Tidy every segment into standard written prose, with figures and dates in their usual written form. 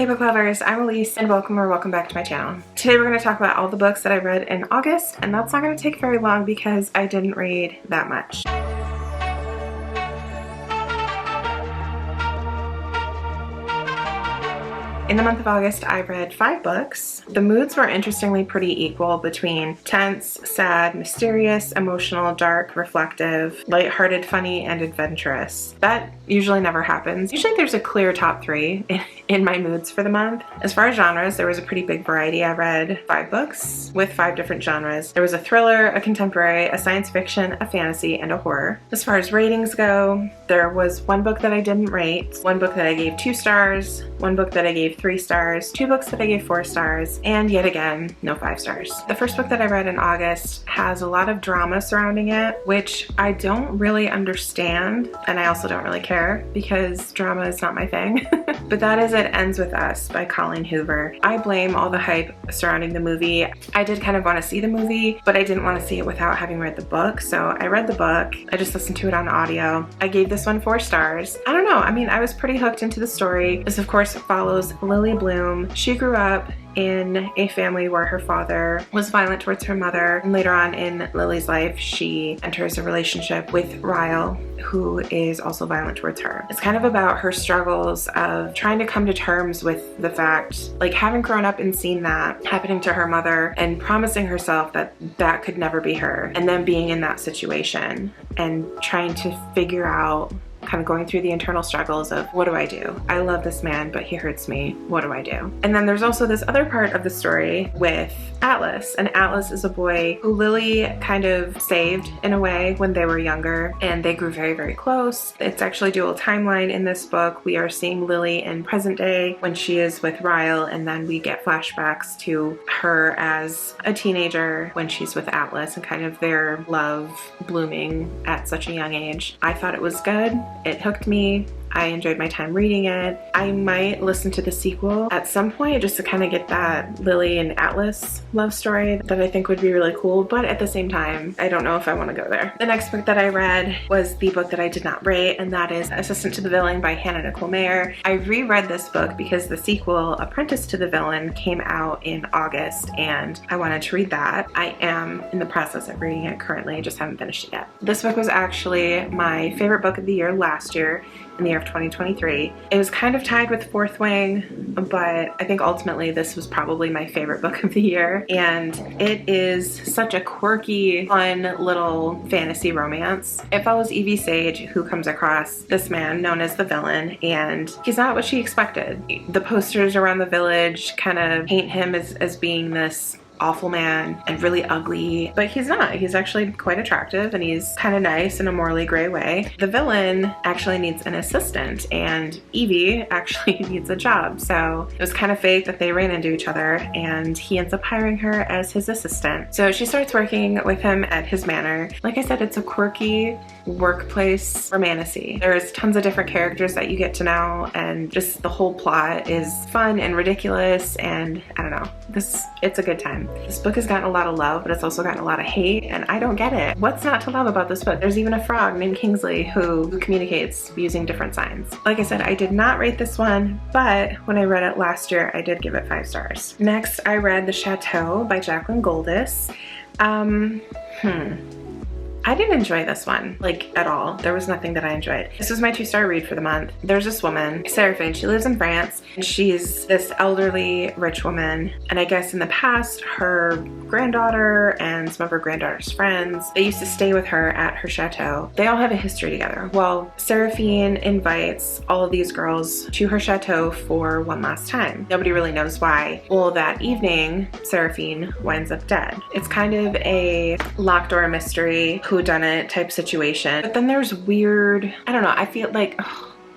Hey book lovers, I'm Elise and welcome back to my channel. Today we're going to talk about all the books that I read in August, and that's not going to take very long because I didn't read that much. In the month of August, I read 5 books. The moods were interestingly pretty equal between tense, sad, mysterious, emotional, dark, reflective, lighthearted, funny, and adventurous. That usually never happens. Usually there's a clear top 3 in my moods for the month. As far as genres, there was a pretty big variety. I read 5 books with 5 different genres. There was a thriller, a contemporary, a science fiction, a fantasy, and a horror. As far as ratings go, there was 1 book that I didn't rate, 1 book that I gave 2 stars, 1 book that I gave 3 stars, 2 books that I gave 4 stars, and yet again, no 5 stars. The first book that I read in August has a lot of drama surrounding it, which I don't really understand, and I also don't really care because drama is not my thing. But that is It Ends With Us by Colleen Hoover. I blame all the hype surrounding the movie. I did kind of want to see the movie, but I didn't want to see it without having read the book, so I read the book. I just listened to it on audio. I gave this one 4 stars. I don't know, I mean, I was pretty hooked into the story. This of course follows Lily Bloom. She grew up in a family where her father was violent towards her mother, and later on in Lily's life she enters a relationship with Ryle, who is also violent towards her. It's kind of about her struggles of trying to come to terms with the fact, like having grown up and seen that happening to her mother and promising herself that that could never be her, and then being in that situation and trying to figure out, kind of going through the internal struggles of, what do I do? I love this man, but he hurts me. What do I do? And then there's also this other part of the story with Atlas, and Atlas is a boy who Lily kind of saved in a way when they were younger, and they grew very, very close. It's actually dual timeline in this book. We are seeing Lily in present day when she is with Ryle, and then we get flashbacks to her as a teenager when she's with Atlas, and kind of their love blooming at such a young age. I thought it was good. It hooked me. I enjoyed my time reading it. I might listen to the sequel at some point just to kind of get that Lily and Atlas love story that I think would be really cool, but at the same time, I don't know if I want to go there. The next book that I read was the book that I did not rate, and that is Assistant to the Villain by Hannah Nicole Mayer. I reread this book because the sequel, Apprentice to the Villain, came out in August, and I wanted to read that. I am in the process of reading it currently, just haven't finished it yet. This book was actually my favorite book of the year last year, in the year of 2023. It was kind of tied with Fourth Wing, but I think ultimately this was probably my favorite book of the year, and it is such a quirky, fun little fantasy romance. It follows Evie Sage, who comes across this man known as the villain, and he's not what she expected. The posters around the village kind of paint him as being this awful man and really ugly, but he's not. He's actually quite attractive, and he's kind of nice in a morally gray way. The villain actually needs an assistant, and Evie actually needs a job, so it was kind of fate that they ran into each other, and he ends up hiring her as his assistant. So she starts working with him at his manor. Like I said, it's a quirky workplace romantasy. There's tons of different characters that you get to know, and just the whole plot is fun and ridiculous, and I don't know, it's a good time. This book has gotten a lot of love, but it's also gotten a lot of hate, and I don't get it. What's not to love about this book? There's even a frog named Kingsley who communicates using different signs. Like I said, I did not rate this one, but when I read it last year, I did give it 5 stars. Next, I read The Chateau by Jacqueline Goldis. I didn't enjoy this one, like, at all. There was nothing that I enjoyed. This was my 2-star read for the month. There's this woman, Seraphine. She lives in France, and she's this elderly rich woman, and I guess in the past her granddaughter and some of her granddaughter's friends, they used to stay with her at her chateau. They all have a history together. Well, Seraphine invites all of these girls to her chateau for one last time. Nobody really knows why. Well, that evening, Seraphine winds up dead. It's kind of a locked door mystery, whodunit type situation. But then there's weird, I don't know, I feel like,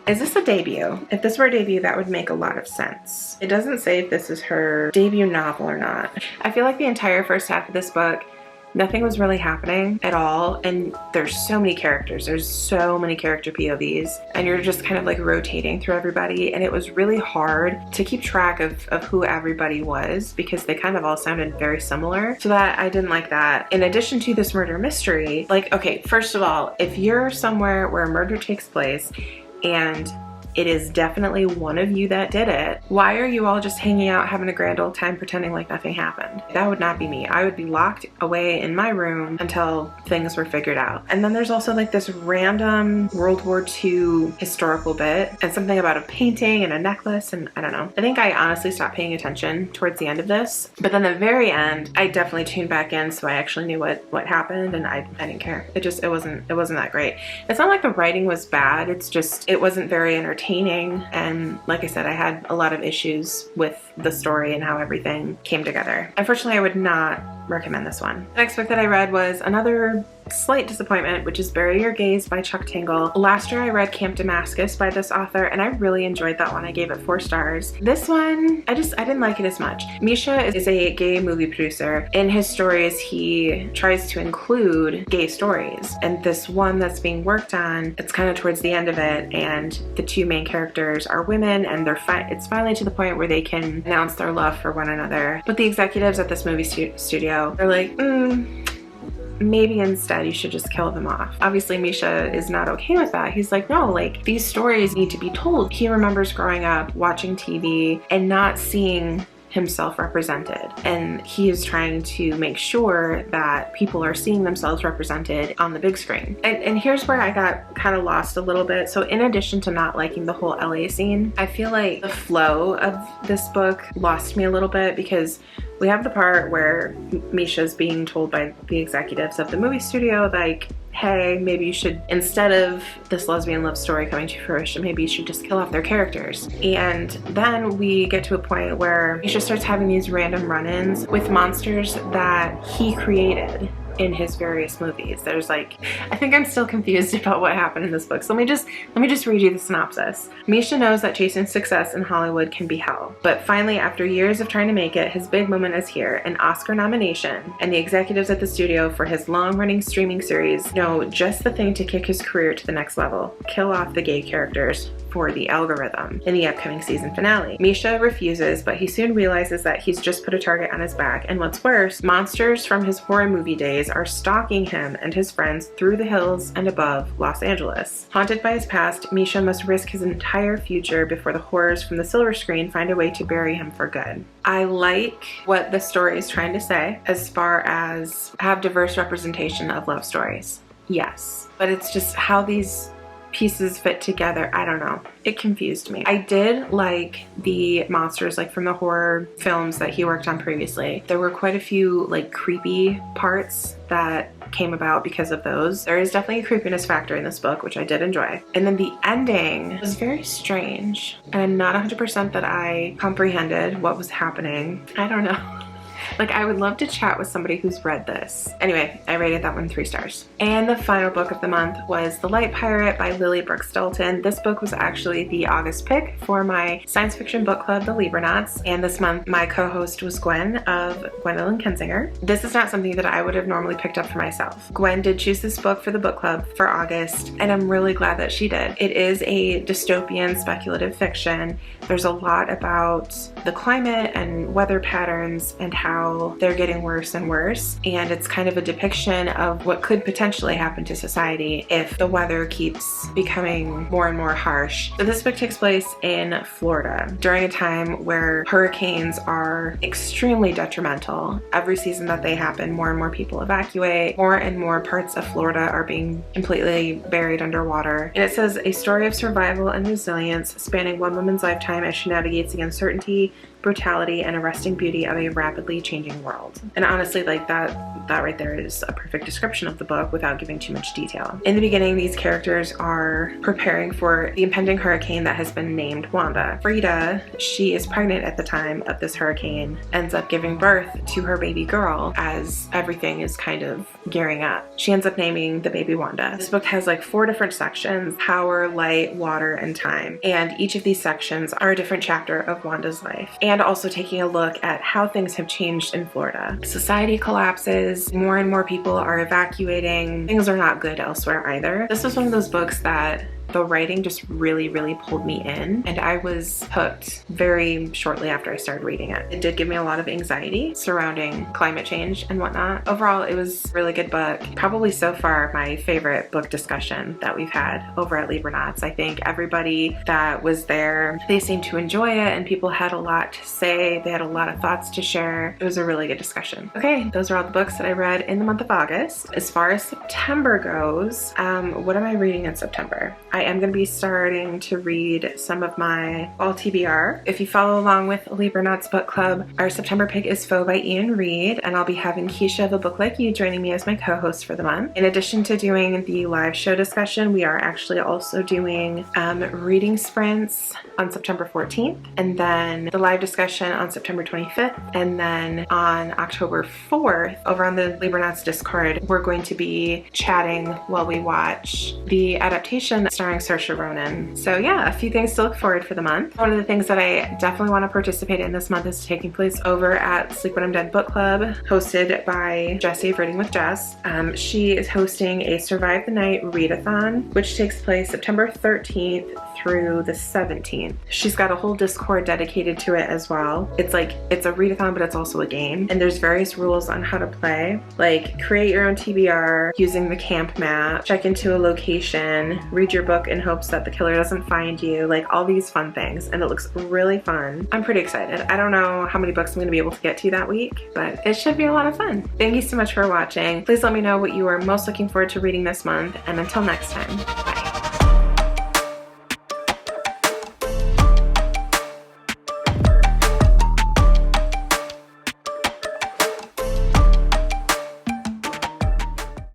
is this a debut? If this were a debut, that would make a lot of sense. It doesn't say if this is her debut novel or not. I feel like the entire first half of this book, nothing was really happening at all, and there's so many characters. There's so many character POVs, and you're just kind of like rotating through everybody, and it was really hard to keep track of who everybody was because they kind of all sounded very similar, so that I didn't like that. In addition to this murder mystery, like, okay, first of all, if you're somewhere where a murder takes place and it is definitely one of you that did it. Why are you all just hanging out, having a grand old time, pretending like nothing happened? That would not be me. I would be locked away in my room until things were figured out. And then there's also like this random World War II historical bit and something about a painting and a necklace, and I don't know. I think I honestly stopped paying attention towards the end of this, but then the very end, I definitely tuned back in, so I actually knew what happened, and I didn't care. It wasn't that great. It's not like the writing was bad, it's just it wasn't very entertaining, and like I said, I had a lot of issues with the story and how everything came together. Unfortunately, I would not recommend this one. The next book that I read was another slight disappointment, which is Bury Your Gaze by Chuck Tingle. Last year I read Camp Damascus by this author, and I really enjoyed that one. I gave it 4 stars. This one, I didn't like it as much. Misha is a gay movie producer. In his stories, he tries to include gay stories, and this one that's being worked on, it's kind of towards the end of it, and the 2 main characters are women, and it's finally to the point where they can announce their love for one another. But the executives at this movie studio are like, maybe instead you should just kill them off. Obviously Misha is not okay with that. He's like, no, like these stories need to be told. He remembers growing up watching TV and not seeing himself represented, and he is trying to make sure that people are seeing themselves represented on the big screen. And here's where I got kind of lost a little bit. So in addition to not liking the whole LA scene, I feel like the flow of this book lost me a little bit, because we have the part where Misha's being told by the executives of the movie studio, like, hey, maybe you should, instead of this lesbian love story coming to fruition, maybe you should just kill off their characters. And then we get to a point where Misha starts having these random run-ins with monsters that he created in his various movies. There's like, I think I'm still confused about what happened in this book. So let me just read you the synopsis. Misha knows that chasing success in Hollywood can be hell. But finally, after years of trying to make it, his big moment is here, an Oscar nomination, and the executives at the studio for his long-running streaming series know just the thing to kick his career to the next level: kill off the gay characters for the algorithm in the upcoming season finale. Misha refuses, but he soon realizes that he's just put a target on his back, and what's worse, monsters from his horror movie days are stalking him and his friends through the hills and above Los Angeles. Haunted by his past, Misha must risk his entire future before the horrors from the silver screen find a way to bury him for good. I like what the story is trying to say as far as have diverse representation of love stories. Yes, but it's just how these pieces fit together. I don't know. It confused me. I did like the monsters, like from the horror films that he worked on previously. There were quite a few like creepy parts that came about because of those. There is definitely a creepiness factor in this book, which I did enjoy. And then the ending was very strange, and I'm not 100% that I comprehended what was happening. I don't know. Like, I would love to chat with somebody who's read this. Anyway, I rated that one 3 stars. And the final book of the month was The Light Pirate by Lily Brooks Dalton. This book was actually the August pick for my science fiction book club, The Libranauts. And this month, my co-host was Gwen of Gwendolyn Kinzinger. This is not something that I would have normally picked up for myself. Gwen did choose this book for the book club for August, and I'm really glad that she did. It is a dystopian speculative fiction. There's a lot about the climate and weather patterns and how they're getting worse and worse, and it's kind of a depiction of what could potentially happen to society if the weather keeps becoming more and more harsh. So this book takes place in Florida during a time where hurricanes are extremely detrimental. Every season that they happen, more and more people evacuate. More and more parts of Florida are being completely buried underwater. And it says a story of survival and resilience spanning one woman's lifetime as she navigates the uncertainty, brutality, and arresting beauty of a rapidly changing world. And honestly, like that right there is a perfect description of the book without giving too much detail. In the beginning, these characters are preparing for the impending hurricane that has been named Wanda. Frida, she is pregnant at the time of this hurricane, ends up giving birth to her baby girl as everything is kind of gearing up. She ends up naming the baby Wanda. This book has like 4 different sections: power, light, water, and time. And each of these sections are a different chapter of Wanda's life. And also taking a look at how things have changed in Florida. Society collapses, more and more people are evacuating. Things are not good elsewhere either. This was one of those books that the writing just really pulled me in, and I was hooked very shortly after I started reading it. It did give me a lot of anxiety surrounding climate change and whatnot. Overall, it was a really good book. Probably so far my favorite book discussion that we've had over at Libernauts. I think everybody that was there, they seemed to enjoy it, and people had a lot to say. They had a lot of thoughts to share. It was a really good discussion. Okay, those are all the books that I read in the month of August. As far as September goes, what am I reading in September? I am going to be starting to read some of my fall TBR. If you follow along with Libernauts Book Club, our September pick is Foe by Ian Reid, and I'll be having Keisha of A Book Like You joining me as my co-host for the month. In addition to doing the live show discussion, we are actually also doing reading sprints on September 14th, and then the live discussion on September 25th, and then on October 4th, over on the Libernauts Discord, we're going to be chatting while we watch the adaptation starring Saoirse Ronan. So yeah, a few things to look forward for the month. One of the things that I definitely want to participate in this month is taking place over at Sleep When I'm Dead Book Club, hosted by Jessie of Reading with Jess. She is hosting a Survive the Night readathon, which takes place September 13th through the 17th. She's got a whole Discord dedicated to it as well. It's a readathon, but it's also a game, and there's various rules on how to play, like create your own TBR using the camp map, check into a location, read your book in hopes that the killer doesn't find you, like all these fun things, and it looks really fun. I'm pretty excited. I don't know how many books I'm going to be able to get to that week, but it should be a lot of fun. Thank you so much for watching. Please let me know what you are most looking forward to reading this month, and until next time, bye.